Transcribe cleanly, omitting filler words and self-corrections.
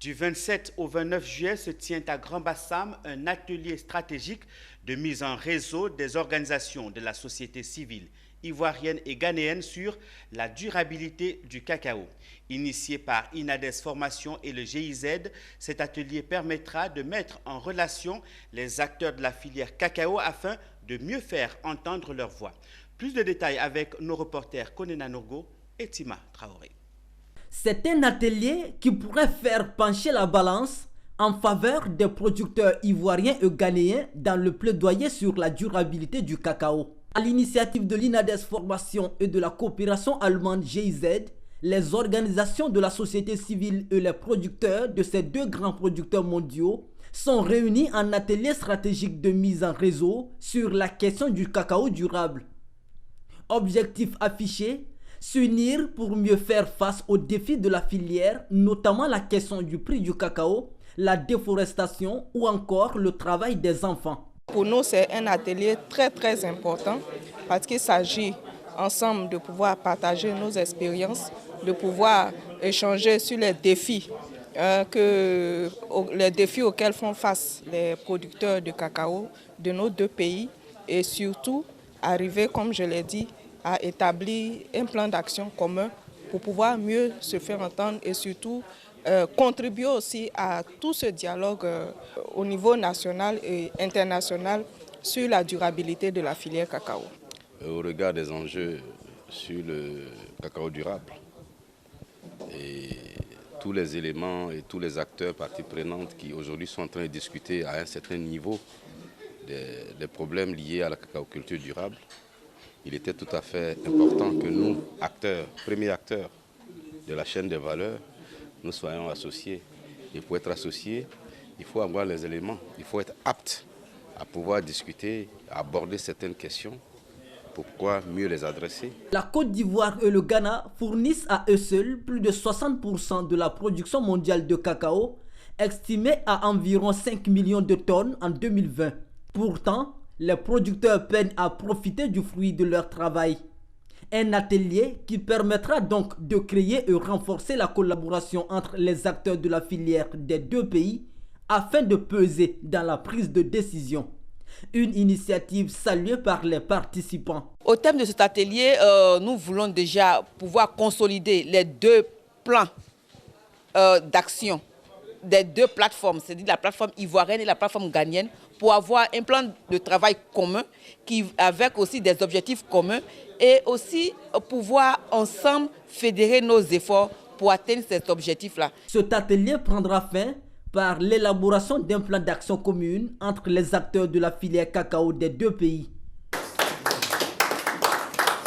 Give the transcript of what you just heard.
Du 27 au 29 juillet se tient à Grand-Bassam un atelier stratégique de mise en réseau des organisations de la société civile ivoirienne et ghanéenne sur la durabilité du cacao. Initié par Inades Formation et le GIZ, cet atelier permettra de mettre en relation les acteurs de la filière cacao afin de mieux faire entendre leur voix. Plus de détails avec nos reporters Konena Nourgo et Tima Traoré. C'est un atelier qui pourrait faire pencher la balance en faveur des producteurs ivoiriens et ghanéens dans le plaidoyer sur la durabilité du cacao. À l'initiative de l'Inades Formation et de la coopération allemande GIZ, les organisations de la société civile et les producteurs de ces deux grands producteurs mondiaux sont réunis en atelier stratégique de mise en réseau sur la question du cacao durable. Objectif affiché: s'unir pour mieux faire face aux défis de la filière, notamment la question du prix du cacao, la déforestation ou encore le travail des enfants. Pour nous, c'est un atelier très important parce qu'il s'agit ensemble de pouvoir partager nos expériences, de pouvoir échanger sur les défis, auxquels font face les producteurs de cacao de nos deux pays et surtout arriver, comme je l'ai dit, à établir un plan d'action commun pour pouvoir mieux se faire entendre et surtout contribuer aussi à tout ce dialogue au niveau national et international sur la durabilité de la filière cacao. Au regard des enjeux sur le cacao durable et tous les éléments et tous les acteurs parties prenantes qui aujourd'hui sont en train de discuter à un certain niveau des problèmes liés à la cacaoculture durable, il était tout à fait important que nous, premiers acteurs de la chaîne des valeurs, nous soyons associés. Et pour être associés, il faut avoir les éléments, il faut être apte à pouvoir discuter, à aborder certaines questions, pourquoi mieux les adresser. La Côte d'Ivoire et le Ghana fournissent à eux seuls plus de 60% de la production mondiale de cacao, estimée à environ 5 millions de tonnes en 2020. Pourtant, les producteurs peinent à profiter du fruit de leur travail. Un atelier qui permettra donc de créer et renforcer la collaboration entre les acteurs de la filière des deux pays afin de peser dans la prise de décision. Une initiative saluée par les participants. Au thème de cet atelier, nous voulons déjà pouvoir consolider les deux plans d'action des deux plateformes, c'est-à-dire la plateforme ivoirienne et la plateforme ghanéenne, pour avoir un plan de travail commun avec aussi des objectifs communs et aussi pouvoir ensemble fédérer nos efforts pour atteindre cet objectif-là. Cet atelier prendra fin par l'élaboration d'un plan d'action commune entre les acteurs de la filière cacao des deux pays.